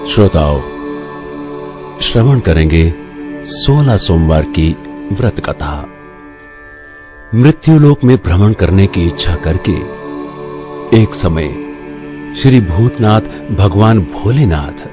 श्रोताओं, श्रवण करेंगे 16 सोमवार की व्रत कथा। मृत्युलोक में भ्रमण करने की इच्छा करके एक समय श्री भूतनाथ भगवान भोलेनाथ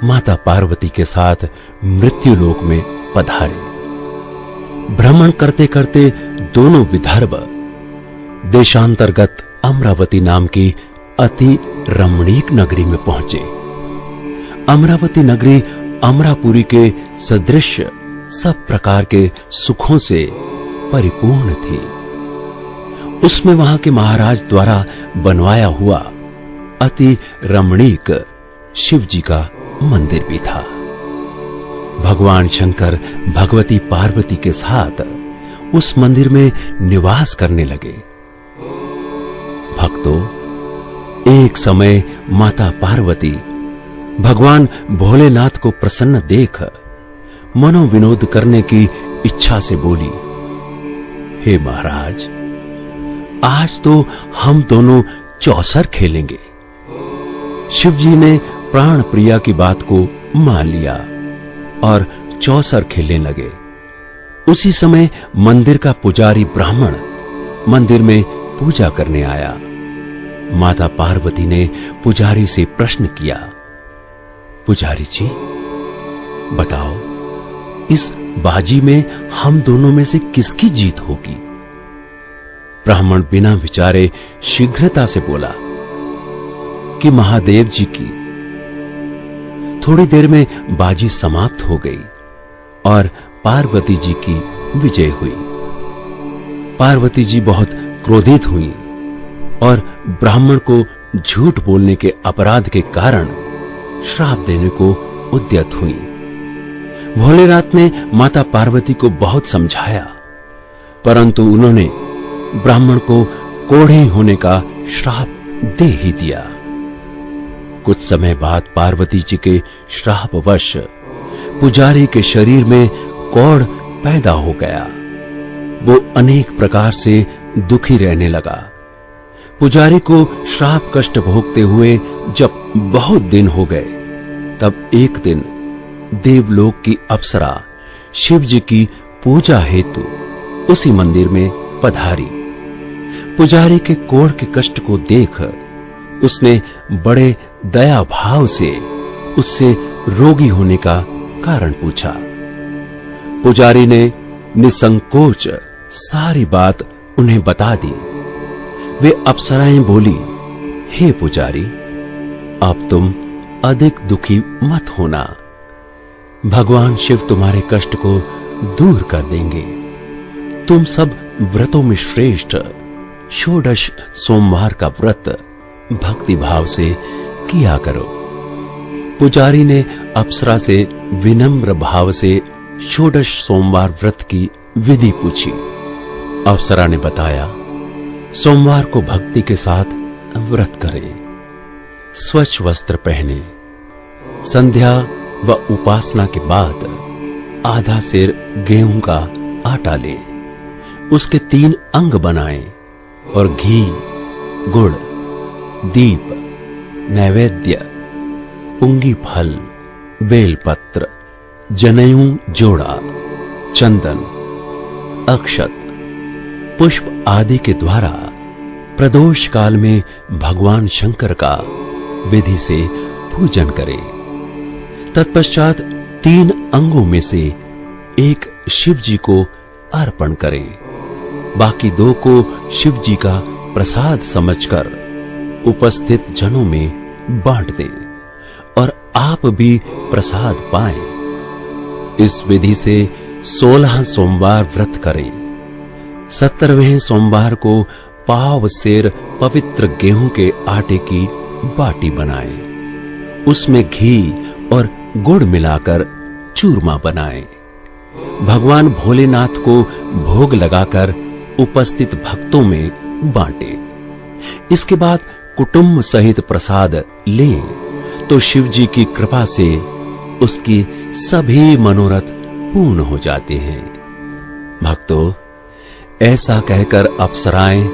माता पार्वती के साथ मृत्युलोक में पधारे। भ्रमण करते करते दोनों विदर्भ देशांतर्गत अमरावती नाम की अति रमणीक नगरी में पहुंचे। अमरावती नगरी अमरापुरी के सदृश सब प्रकार के सुखों से परिपूर्ण थी। उसमें वहां के महाराज द्वारा बनवाया हुआ अति रमणीक शिव जी का मंदिर भी था। भगवान शंकर भगवती पार्वती के साथ उस मंदिर में निवास करने लगे। भक्तों, एक समय माता पार्वती भगवान भोलेनाथ को प्रसन्न देख मनोविनोद करने की इच्छा से बोली, हे महाराज, आज तो हम दोनों चौसर खेलेंगे। शिव जी ने प्राण प्रिया की बात को मान लिया और चौसर खेलने लगे। उसी समय मंदिर का पुजारी ब्राह्मण मंदिर में पूजा करने आया। माता पार्वती ने पुजारी से प्रश्न किया, पुजारी जी, बताओ, इस बाजी में हम दोनों में से किसकी जीत होगी? ब्राह्मण बिना विचारे शीघ्रता से बोला कि महादेव जी की। थोड़ी देर में बाजी समाप्त हो गई और पार्वती जी की विजय हुई। पार्वती जी बहुत क्रोधित हुई और ब्राह्मण को झूठ बोलने के अपराध के कारण श्राप देने को उद्यत हुई। भोलेनाथ ने माता पार्वती को बहुत समझाया, परंतु उन्होंने ब्राह्मण को कोढ़े होने का श्राप दे ही दिया। कुछ समय बाद पार्वती जी के श्रापवश पुजारी के शरीर में कोढ़ पैदा हो गया। वो अनेक प्रकार से दुखी रहने लगा। पुजारी को श्राप कष्ट भोगते हुए जब बहुत दिन हो गए, तब एक दिन देवलोक की अप्सरा शिव जी की पूजा हेतु उसी मंदिर में पधारी। पुजारी के कोढ़ के कष्ट को देख उसने बड़े दया भाव से उससे रोगी होने का कारण पूछा। पुजारी ने निसंकोच सारी बात उन्हें बता दी। वे अप्सराएं बोली, हे पुजारी, अब तुम अधिक दुखी मत होना। भगवान शिव तुम्हारे कष्ट को दूर कर देंगे। तुम सब व्रतों में श्रेष्ठ 16 सोमवार का व्रत भक्ति भाव से किया करो। पुजारी ने अप्सरा से विनम्र भाव से 16 सोमवार व्रत की विधि पूछी। अप्सरा ने बताया, सोमवार को भक्ति के साथ व्रत करें, स्वच्छ वस्त्र पहने, संध्या व उपासना के बाद आधा सेर गेहूं का आटा लें, उसके 3 अंग बनाएं और घी, गुड़, दीप, नैवेद्य, पुंगी फल, बेलपत्र, जनेऊ जोड़ा, चंदन, अक्षत, पुष्प आदि के द्वारा प्रदोष काल में भगवान शंकर का विधि से पूजन करें। तत्पश्चात 3 अंगों में से एक शिव जी को अर्पण करें, बाकी 2 को शिव जी का प्रसाद समझकर उपस्थित जनों में बांट दें और आप भी प्रसाद पाएं। इस विधि से 16 सोमवार व्रत करें। 17वें सोमवार को पाव सेर पवित्र गेहूं के आटे की बाटी बनाएं, उसमें घी और गुड़ मिलाकर चूरमा बनाएं। भगवान भोलेनाथ को भोग लगाकर उपस्थित भक्तों में बांटें। इसके बाद कुटुंब सहित प्रसाद लें तो शिव जी की कृपा से उसकी सभी मनोरथ पूर्ण हो जाते हैं। भक्तों, ऐसा कहकर अप्सराएं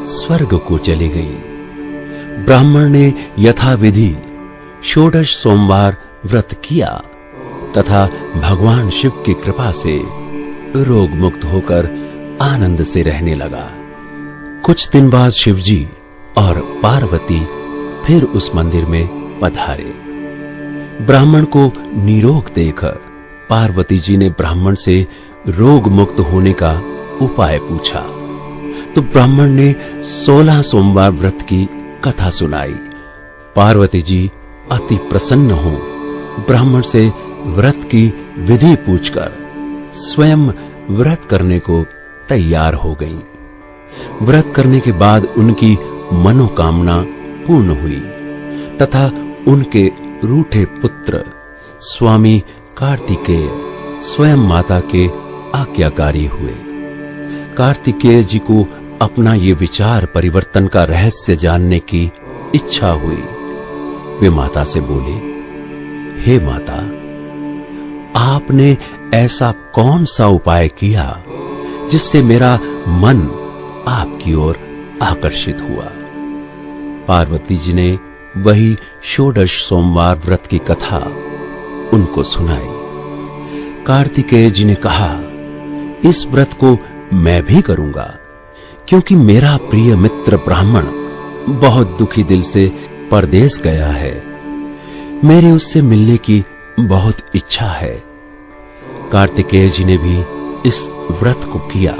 स्वर्ग को चली गईं। ब्राह्मण ने यथाविधि षोडश सोमवार व्रत किया तथा भगवान शिव की कृपा से रोग मुक्त होकर आनंद से रहने लगा। कुछ दिन बाद शिवजी और पार्वती फिर उस मंदिर में पधारे। ब्राह्मण को निरोग देख पार्वती जी ने ब्राह्मण से रोग मुक्त होने का उपाय पूछा तो ब्राह्मण ने 16 सोमवार व्रत की कथा सुनाई। पार्वती जी अति प्रसन्न हो ब्राह्मण से व्रत की विधि पूछकर स्वयं व्रत करने को तैयार हो गईं। व्रत करने के बाद उनकी मनोकामना पूर्ण हुई तथा उनके रूठे पुत्र स्वामी कार्तिकेय स्वयं माता के आज्ञाकारी हुए। कार्तिकेय जी को अपना ये विचार परिवर्तन का रहस्य जानने की इच्छा हुई। वे माता से बोले, हे माता, आपने ऐसा कौन सा उपाय किया जिससे मेरा मन आपकी ओर आकर्षित हुआ? पार्वती जी ने वही षोडश सोमवार व्रत की कथा उनको सुनाई। कार्तिकेय जी ने कहा, इस व्रत को मैं भी करूंगा क्योंकि मेरा प्रिय मित्र ब्राह्मण बहुत दुखी दिल से परदेश गया है। मेरी उससे मिलने की बहुत इच्छा है। कार्तिकेय जी ने भी इस व्रत को किया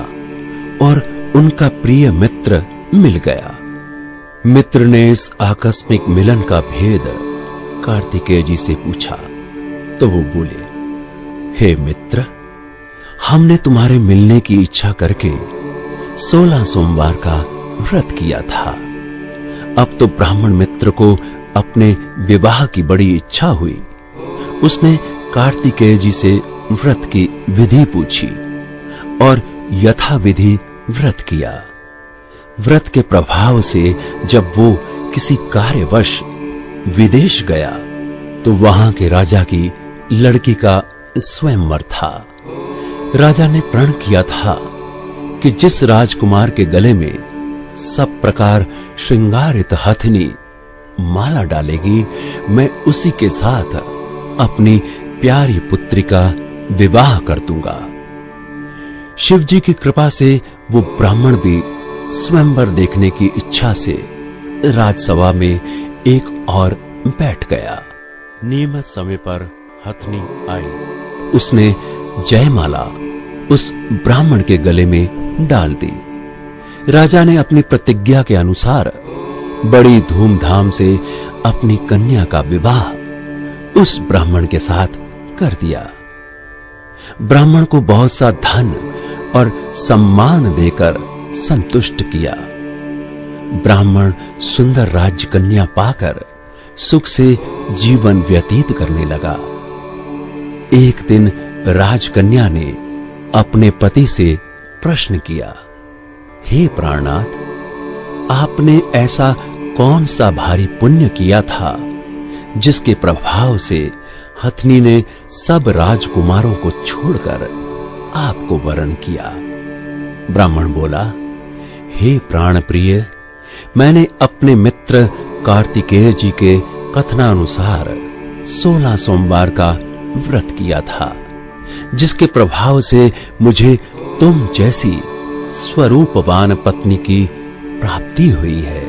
और उनका प्रिय मित्र मिल गया। मित्र ने इस आकस्मिक मिलन का भेद कार्तिकेय जी से पूछा तो वो बोले, हे मित्र, हमने तुम्हारे मिलने की इच्छा करके 16 सोमवार का व्रत किया था। अब तो ब्राह्मण मित्र को अपने विवाह की बड़ी इच्छा हुई। उसने कार्तिकेय जी से व्रत की विधि पूछी और यथाविधि व्रत किया। व्रत के प्रभाव से जब वो किसी कार्यवश विदेश गया तो वहां के राजा की लड़की का स्वयंवर था। राजा ने प्रण किया था कि जिस राजकुमार के गले में सब प्रकार श्रृंगारित हथनी माला डालेगी, मैं उसी के साथ अपनी प्यारी पुत्री का विवाह कर दूंगा। शिव जी की कृपा से वो ब्राह्मण भी स्वयंवर देखने की इच्छा से राजसभा में एक और बैठ गया। नियमित समय पर हथनी आई। उसने जयमाला उस ब्राह्मण के गले में डाल दी। राजा ने अपनी प्रतिज्ञा के अनुसार बड़ी धूमधाम से अपनी कन्या का विवाह उस ब्राह्मण के साथ कर दिया। ब्राह्मण को बहुत सा धन और सम्मान देकर संतुष्ट किया। ब्राह्मण सुंदर राज्य कन्या पाकर सुख से जीवन व्यतीत करने लगा। एक दिन राजकन्या ने अपने पति से प्रश्न किया, हे प्राणनाथ, आपने ऐसा कौन सा भारी पुण्य किया था जिसके प्रभाव से हथनी ने सब राजकुमारों को छोड़कर आपको वरण किया? ब्राह्मण बोला, हे प्राण प्रिय, मैंने अपने मित्र कार्तिकेय जी के कथनानुसार 16 सोमवार का व्रत किया था, जिसके प्रभाव से मुझे तुम जैसी स्वरूपवान पत्नी की प्राप्ति हुई है।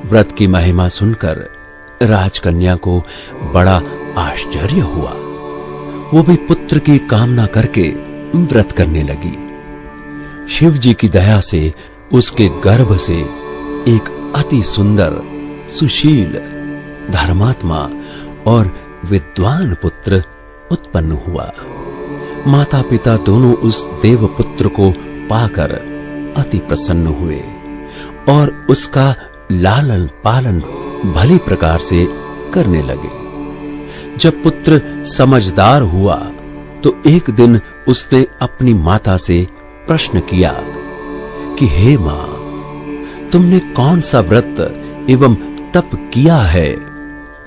व्रत की महिमा सुनकर राजकन्या को बड़ा आश्चर्य हुआ। वो भी पुत्र की कामना करके व्रत करने लगी। शिव जी की दया से उसके गर्भ से एक अति सुंदर, सुशील, धर्मात्मा और विद्वान पुत्र उत्पन्न हुआ। माता पिता दोनों उस देवपुत्र को पाकर अति प्रसन्न हुए और उसका लालन पालन भली प्रकार से करने लगे। जब पुत्र समझदार हुआ तो एक दिन उसने अपनी माता से प्रश्न किया कि हे मां, तुमने कौन सा व्रत एवं तप किया है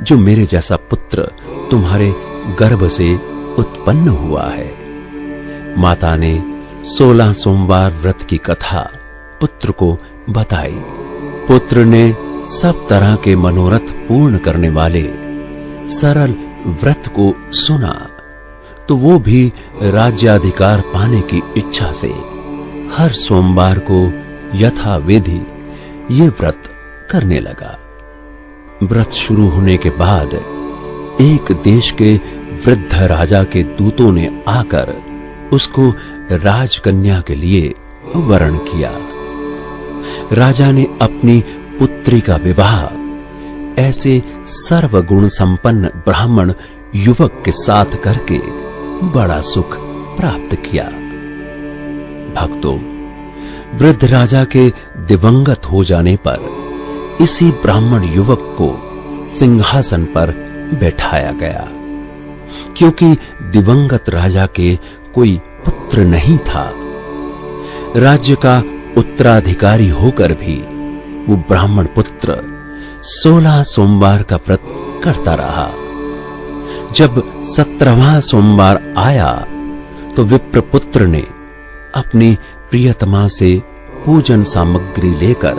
जो मेरे जैसा पुत्र तुम्हारे गर्भ से उत्पन्न हुआ है? माता ने 16 सोमवार व्रत की कथा पुत्र को बताई। पुत्र ने सब तरह के मनोरथ पूर्ण करने वाले सरल व्रत को सुना तो वो भी राज्याधिकार पाने की इच्छा से हर सोमवार को यथाविधि ये व्रत करने लगा। व्रत शुरू होने के बाद एक देश के वृद्ध राजा के दूतों ने आकर उसको राजकन्या के लिए वरण किया। राजा ने अपनी पुत्री का विवाह ऐसे सर्वगुण संपन्न ब्राह्मण युवक के साथ करके बड़ा सुख प्राप्त किया। भक्तों, वृद्ध राजा के दिवंगत हो जाने पर इसी ब्राह्मण युवक को सिंहासन पर बैठाया गया। क्योंकि दिवंगत राजा के कोई पुत्र नहीं था, राज्य का उत्तराधिकारी होकर भी वो ब्राह्मण पुत्र 16 सोमवार का व्रत करता रहा। जब 17वां सोमवार आया तो विप्रपुत्र ने अपनी प्रियतमा से पूजन सामग्री लेकर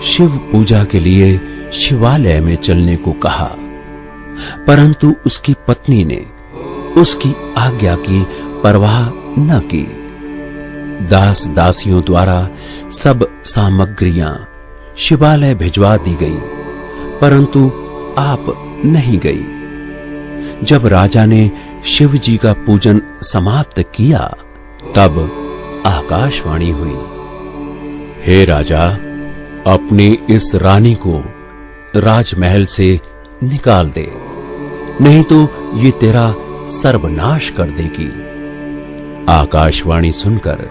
शिव पूजा के लिए शिवालय में चलने को कहा, परंतु उसकी पत्नी ने उसकी आज्ञा की परवाह न की। दास दासियों द्वारा सब सामग्रियां शिवालय भिजवा दी गई, परंतु आप नहीं गई। जब राजा ने शिव जी का पूजन समाप्त किया तब आकाशवाणी हुई, हे राजा, अपनी इस रानी को राजमहल से निकाल दे, नहीं तो ये तेरा सर्वनाश कर देगी। आकाशवाणी सुनकर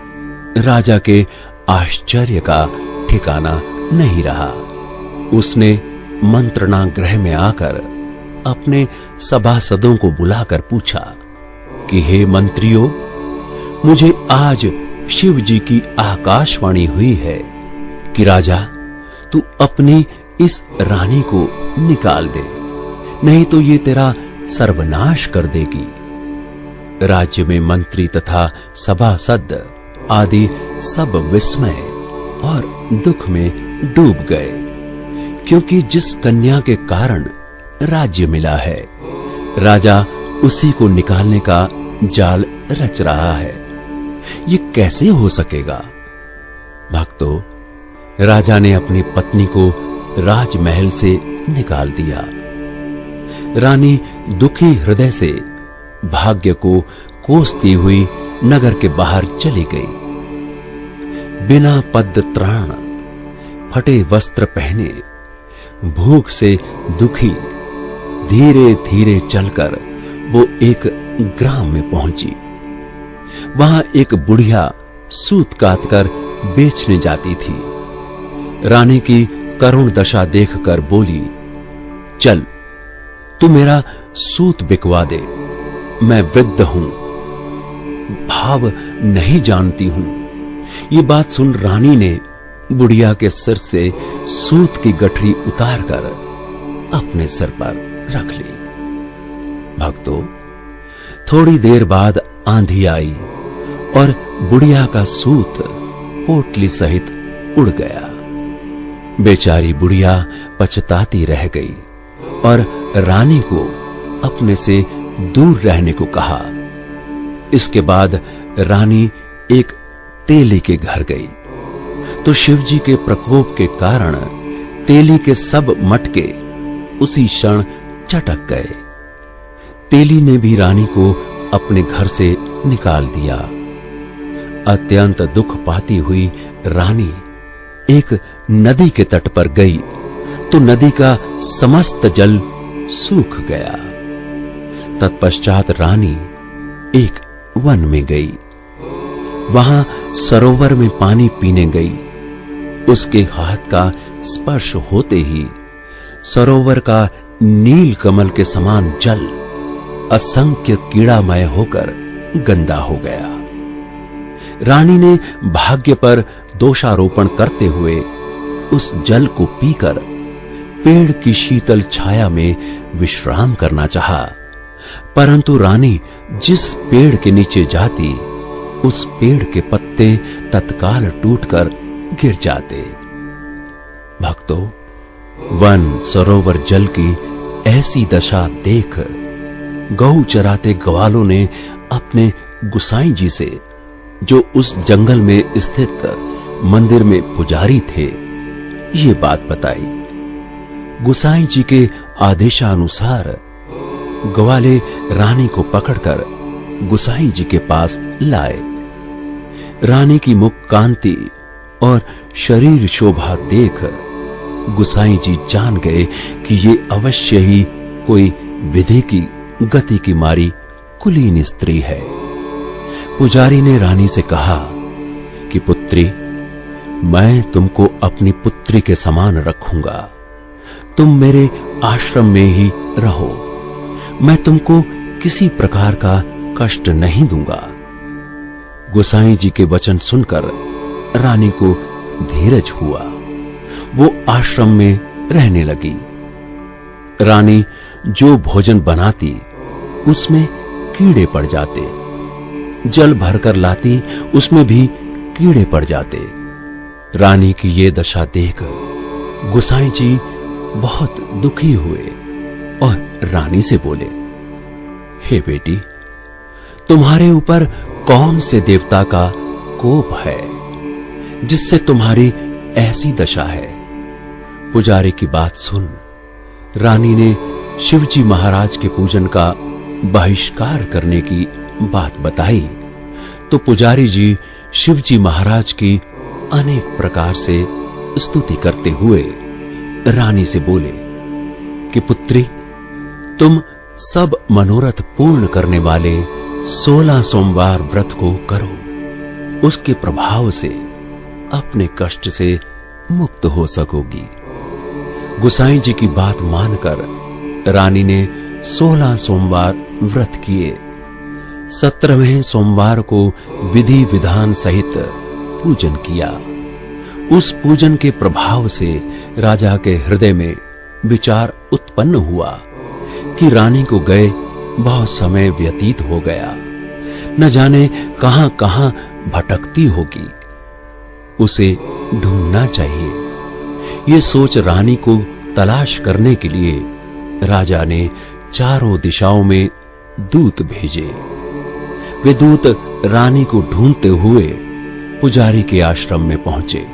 राजा के आश्चर्य का ठिकाना नहीं रहा। उसने मंत्रणा गृह में आकर अपने सभासदों को बुलाकर पूछा कि हे मंत्रियों, मुझे आज शिव जी की आकाशवाणी हुई है कि राजा, तू अपनी इस रानी को निकाल दे, नहीं तो ये तेरा सर्वनाश कर देगी। राज्य में मंत्री तथा सभासद आदि सब विस्मय और दुख में डूब गए, क्योंकि जिस कन्या के कारण राज्य मिला है, राजा उसी को निकालने का जाल रच रहा है। ये कैसे हो सकेगा? भक्तों, राजा ने अपनी पत्नी को राजमहल से निकाल दिया। रानी दुखी हृदय से भाग्य को कोसती हुई नगर के बाहर चली गई। बिना पद त्राण, फटे वस्त्र पहने, भूख से दुखी धीरे धीरे चलकर वो एक ग्राम में पहुंची। वहां एक बुढ़िया सूत काटकर बेचने जाती थी। रानी की करुण दशा देखकर बोली, चल तू मेरा सूत बिकवा दे, मैं वृद्ध हूं, भाव नहीं जानती हूं। ये बात सुन रानी ने बुढ़िया के सिर से सूत की गठरी उतारकर अपने सिर पर रख ली। भक्तों, थोड़ी देर बाद आंधी आई और बुढ़िया का सूत पोटली सहित उड़ गया। बेचारी बुढ़िया पछताती रह गई और रानी को अपने से दूर रहने को कहा। इसके बाद रानी एक तेली के घर गई तो शिवजी के प्रकोप के कारण तेली के सब मटके उसी क्षण चटक गए। तेली ने भी रानी को अपने घर से निकाल दिया। अत्यंत दुख पाती हुई रानी एक नदी के तट पर गई तो नदी का समस्त जल सूख गया। तत्पश्चात रानी एक वन में गई। वहां सरोवर में पानी पीने गई। उसके हाथ का स्पर्श होते ही सरोवर का नील कमल के समान जल असंख्य कीड़ामय होकर गंदा हो गया। रानी ने भाग्य पर दोषारोपण करते हुए उस जल को पीकर पेड़ की शीतल छाया में विश्राम करना चाहा, परंतु रानी जिस पेड़ के नीचे जाती उस पेड़ के पत्ते तत्काल टूटकर गिर जाते। भक्तों, वन सरोवर जल की ऐसी दशा देख गऊ चराते ग्वालों ने अपने गुसाई जी से, जो उस जंगल में स्थित मंदिर में पुजारी थे, ये बात बताई। गुसाई जी के आदेशानुसार ग्वाले रानी को पकड़कर गुसाई जी के पास लाए। रानी की मुख कांति और शरीर शोभा देख गुसाई जी जान गए कि ये अवश्य ही कोई विधि की गति की मारी कुलीन स्त्री है। पुजारी ने रानी से कहा कि पुत्री, मैं तुमको अपनी पुत्री के समान रखूंगा। तुम मेरे आश्रम में ही रहो। मैं तुमको किसी प्रकार का कष्ट नहीं दूंगा। गोसाई जी के वचन सुनकर रानी को धीरज हुआ। वो आश्रम में रहने लगी। रानी जो भोजन बनाती उसमें कीड़े पड़ जाते, जल भरकर लाती उसमें भी कीड़े पड़ जाते। रानी की ये दशा देख गोसाई जी बहुत दुखी हुए और रानी से बोले, हे बेटी, तुम्हारे ऊपर कौन से देवता का कोप है जिससे तुम्हारी ऐसी दशा है? पुजारी की बात सुन रानी ने शिवजी महाराज के पूजन का बहिष्कार करने की बात बताई तो पुजारी जी शिवजी महाराज की अनेक प्रकार से स्तुति करते हुए रानी से बोले कि पुत्री, तुम सब मनोरथ पूर्ण करने वाले 16 सोमवार व्रत को करो। उसके प्रभाव से अपने कष्ट से मुक्त हो सकोगी। गुसाई जी की बात मानकर रानी ने 16 सोमवार व्रत किए। 17वें सोमवार को विधि विधान सहित पूजन किया। उस पूजन के प्रभाव से राजा के हृदय में विचार उत्पन्न हुआ कि रानी को गए बहुत समय व्यतीत हो गया, न जाने कहां कहां भटकती होगी, उसे ढूंढना चाहिए। ये सोच रानी को तलाश करने के लिए राजा ने चारों दिशाओं में दूत भेजे। वे दूत रानी को ढूंढते हुए पुजारी के आश्रम में पहुंचे।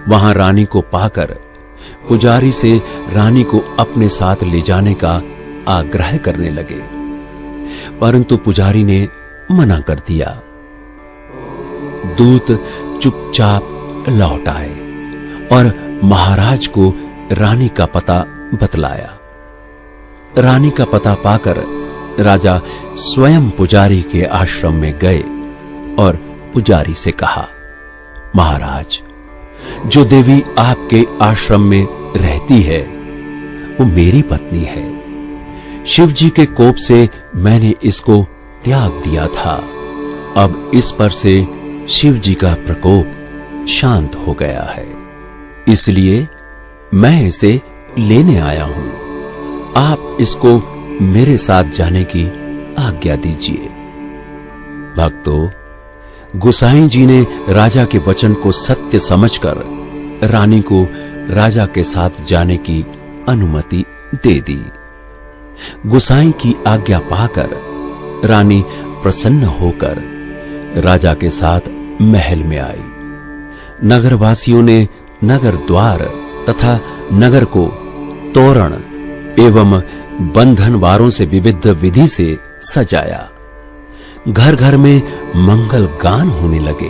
वहां रानी को पाकर पुजारी से रानी को अपने साथ ले जाने का आग्रह करने लगे, परंतु पुजारी ने मना कर दिया। दूत चुपचाप लौट आए और महाराज को रानी का पता बतलाया। रानी का पता पाकर राजा स्वयं पुजारी के आश्रम में गए और पुजारी से कहा, महाराज, जो देवी आपके आश्रम में रहती है वो मेरी पत्नी है। शिव जी के कोप से मैंने इसको त्याग दिया था। अब इस पर से शिव जी का प्रकोप शांत हो गया है, इसलिए मैं इसे लेने आया हूं। आप इसको मेरे साथ जाने की आज्ञा दीजिए। भक्तों, गुसाई जी ने राजा के वचन को सत्य समझकर रानी को राजा के साथ जाने की अनुमति दे दी। गुसाई की आज्ञा पाकर रानी प्रसन्न होकर राजा के साथ महल में आई। नगरवासियों ने नगर द्वार तथा नगर को तोरण एवं बंधनवारों से विविध विधि से सजाया। घर घर में मंगल गान होने लगे।